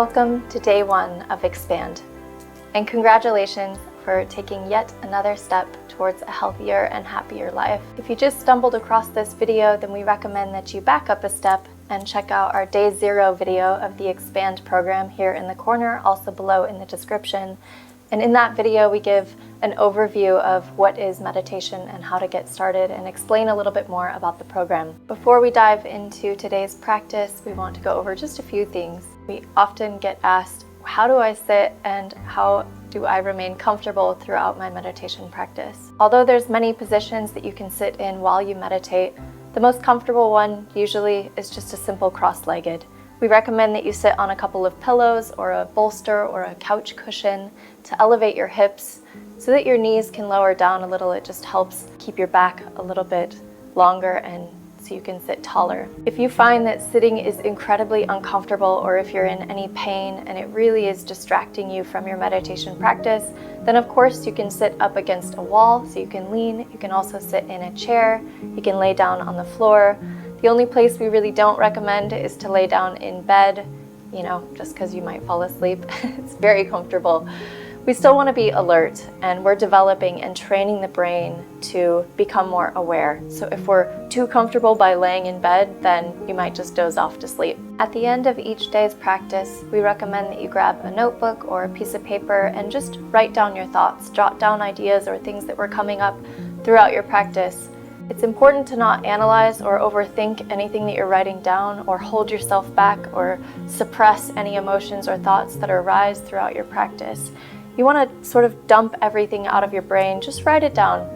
Welcome to day 1 of Expand, and congratulations for taking yet another step towards a healthier and happier life. If you just stumbled across this video, then we recommend that you back up a step and check out our day 0 video of the Expand program here in the corner, also below in the description. And in that video, we give an overview of what is meditation and how to get started and explain a little bit more about the program. Before we dive into today's practice, we want to go over just a few things. We often get asked, how do I sit and how do I remain comfortable throughout my meditation practice? Although there's many positions that you can sit in while you meditate, the most comfortable one usually is just a simple cross-legged. We recommend that you sit on a couple of pillows or a bolster or a couch cushion to elevate your hips so that your knees can lower down a little. It just helps keep your back a little bit longer and so you can sit taller. If you find that sitting is incredibly uncomfortable or if you're in any pain and it really is distracting you from your meditation practice, then of course you can sit up against a wall so you can lean. You can also sit in a chair. You can lay down on the floor. The only place we really don't recommend is to lay down in bed, just because you might fall asleep. It's very comfortable. We still want to be alert, and we're developing and training the brain to become more aware. So if we're too comfortable by laying in bed, then you might just doze off to sleep. At the end of each day's practice, we recommend that you grab a notebook or a piece of paper and just write down your thoughts, jot down ideas or things that were coming up throughout your practice. It's important to not analyze or overthink anything that you're writing down or hold yourself back or suppress any emotions or thoughts that arise throughout your practice. You want to sort of dump everything out of your brain, just write it down.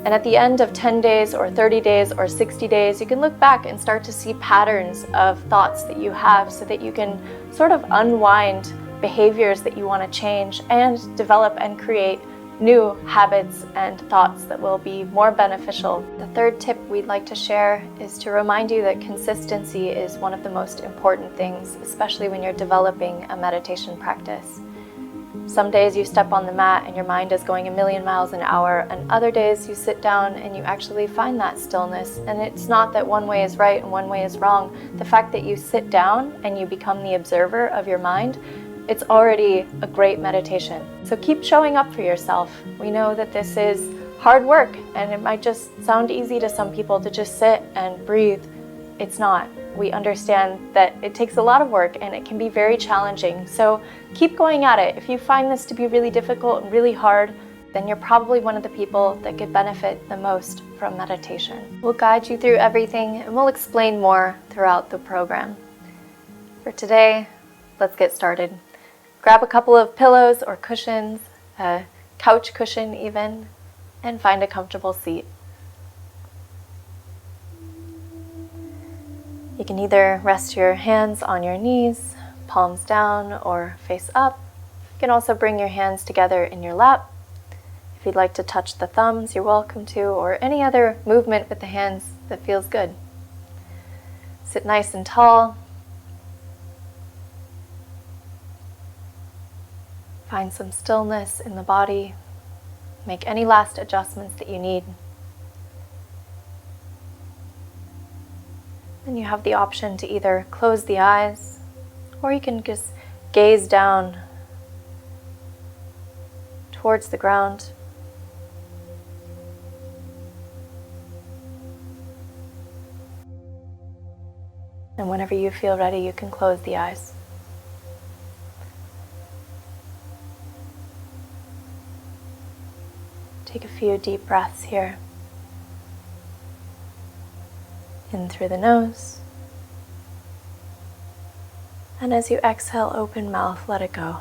And at the end of 10 days or 30 days or 60 days, you can look back and start to see patterns of thoughts that you have so that you can sort of unwind behaviors that you want to change and develop and create new habits and thoughts that will be more beneficial. The third tip we'd like to share is to remind you that consistency is one of the most important things, especially when you're developing a meditation practice. Some days you step on the mat and your mind is going a million miles an hour, and other days you sit down and you actually find that stillness. And it's not that one way is right and one way is wrong. The fact that you sit down and you become the observer of your mind, it's already a great meditation. So keep showing up for yourself. We know that this is hard work and it might just sound easy to some people to just sit and breathe. It's not. We understand that it takes a lot of work and it can be very challenging. So keep going at it. If you find this to be really difficult and really hard, then you're probably one of the people that could benefit the most from meditation. We'll guide you through everything and we'll explain more throughout the program. For today, let's get started. Grab a couple of pillows or cushions, a couch cushion even, and find a comfortable seat. You can either rest your hands on your knees, palms down or face up. You can also bring your hands together in your lap. If you'd like to touch the thumbs, you're welcome to, or any other movement with the hands that feels good. Sit nice and tall. Find some stillness in the body. Make any last adjustments that you need. Then you have the option to either close the eyes, or you can just gaze down towards the ground. And whenever you feel ready, you can close the eyes. Take a few deep breaths here. In through the nose. And as you exhale, open mouth, let it go.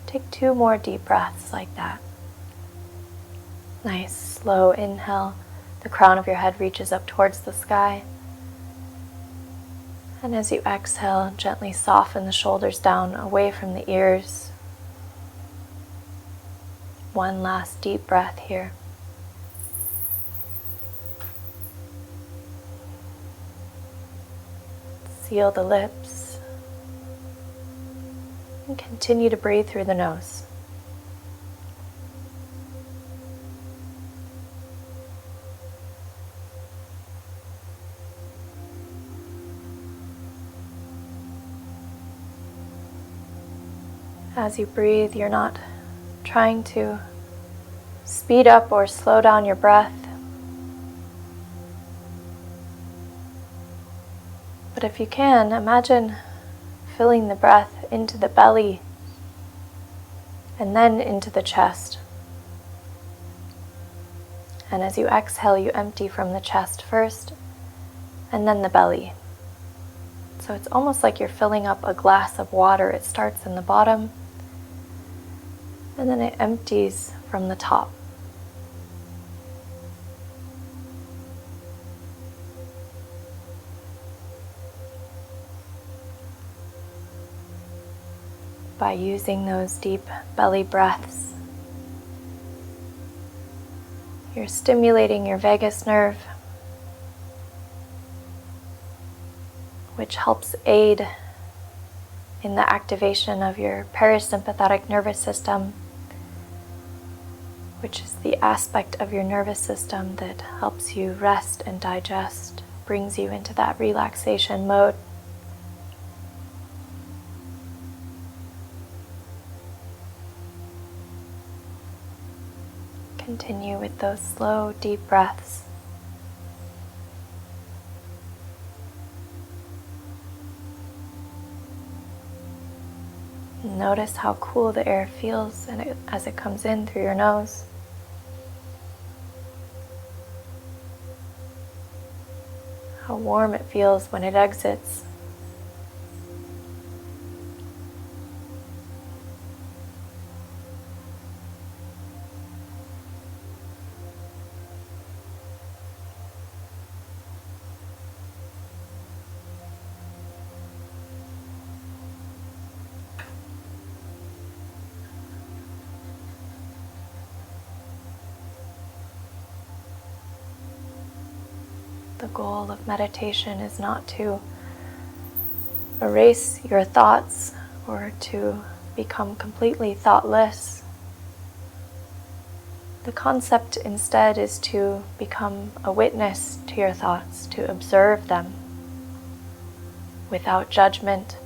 Take 2 more deep breaths like that. Nice, slow inhale. The crown of your head reaches up towards the sky. And as you exhale, gently soften the shoulders down away from the ears. One last deep breath here. Seal the lips and continue to breathe through the nose. As you breathe, you're not trying to speed up or slow down your breath. But if you can, imagine filling the breath into the belly and then into the chest. And as you exhale, you empty from the chest first and then the belly. So it's almost like you're filling up a glass of water. It starts in the bottom and then it empties from the top. By using those deep belly breaths, you're stimulating your vagus nerve, which helps aid in the activation of your parasympathetic nervous system, which is the aspect of your nervous system that helps you rest and digest, brings you into that relaxation mode. Continue with those slow, deep breaths. Notice how cool the air feels as it comes in through your nose. How warm it feels when it exits. The goal of meditation is not to erase your thoughts or to become completely thoughtless. The concept instead is to become a witness to your thoughts, to observe them without judgment,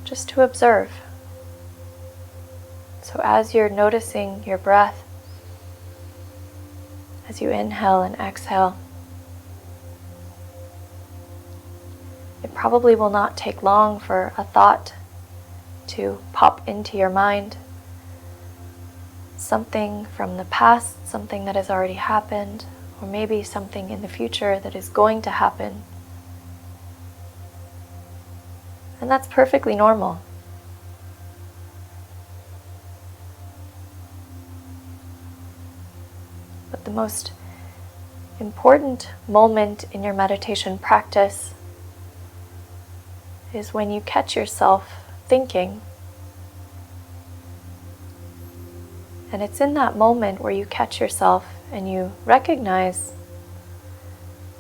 just to observe. So as you're noticing your breath, as you inhale and exhale, it probably will not take long for a thought to pop into your mind. Something from the past, something that has already happened, or maybe something in the future that is going to happen. And that's perfectly normal. But the most important moment in your meditation practice is when you catch yourself thinking. And it's in that moment where you catch yourself and you recognize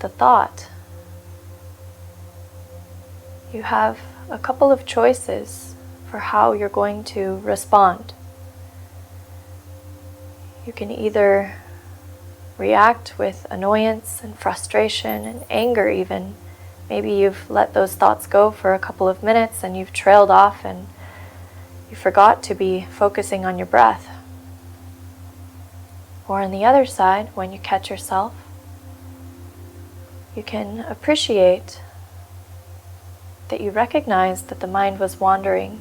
the thought. You have a couple of choices for how you're going to respond. You can either react with annoyance and frustration and anger even. Maybe you've let those thoughts go for a couple of minutes and you've trailed off and you forgot to be focusing on your breath. Or on the other side, when you catch yourself, you can appreciate that you recognize that the mind was wandering.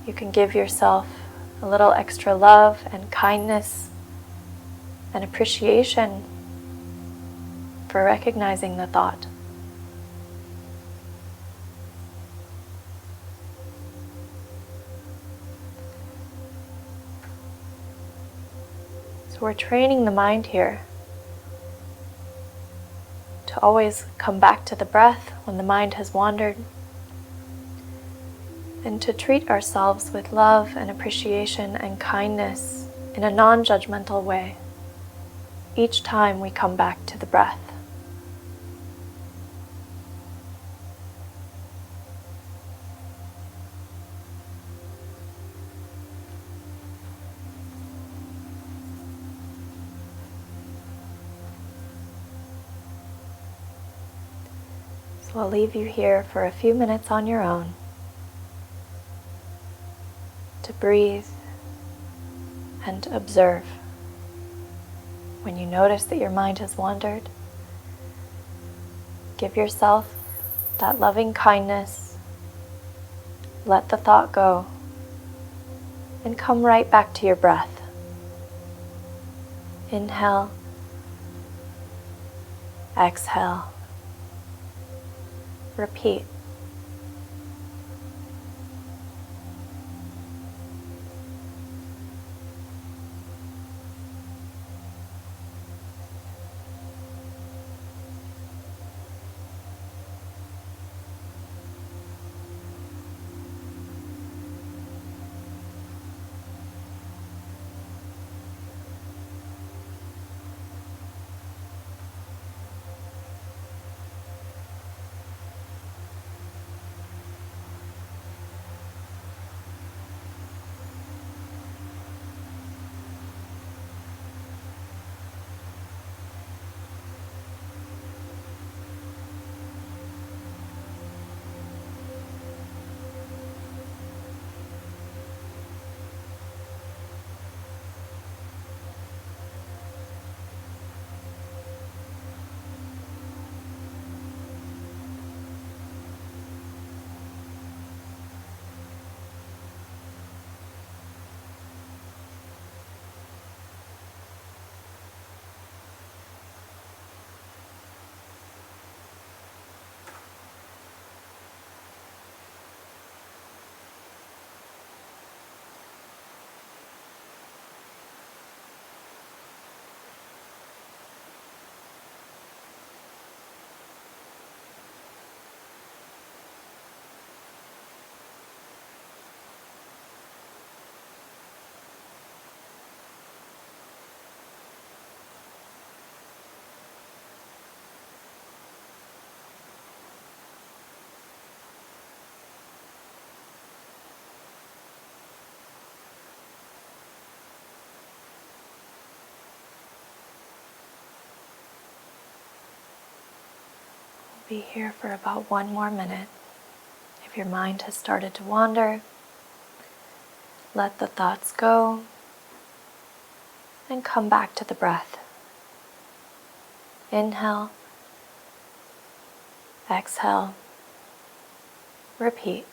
You can give yourself a little extra love and kindness and appreciation for recognizing the thought. So we're training the mind here to always come back to the breath when the mind has wandered, and to treat ourselves with love and appreciation and kindness in a non-judgmental way each time we come back to the breath. So I'll leave you here for a few minutes on your own to breathe and observe. When you notice that your mind has wandered, give yourself that loving kindness, let the thought go, and come right back to your breath. Inhale, exhale, repeat. Be here for about 1 more minute. If your mind has started to wander, let the thoughts go and come back to the breath. Inhale, exhale, repeat.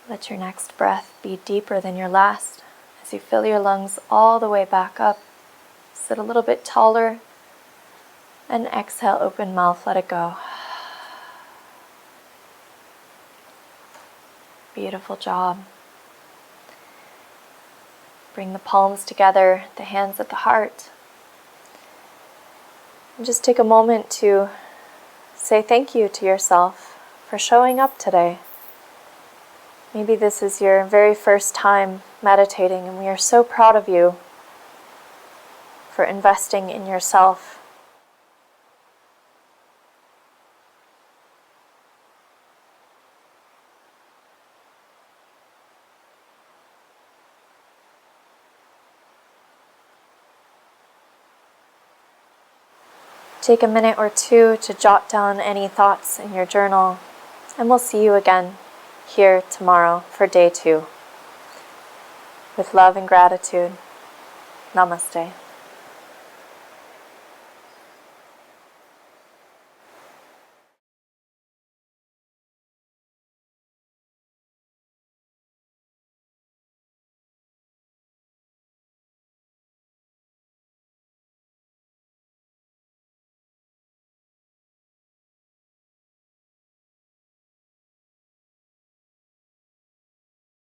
Let your next breath be deeper than your last as you fill your lungs all the way back up. Sit a little bit taller and exhale, open mouth, let it go. Beautiful job. Bring the palms together, the hands at the heart. And just take a moment to say thank you to yourself for showing up today. Maybe this is your very first time meditating, and we are so proud of you for investing in yourself. Take a minute or two to jot down any thoughts in your journal, and we'll see you again here tomorrow for day 2. With love and gratitude, namaste.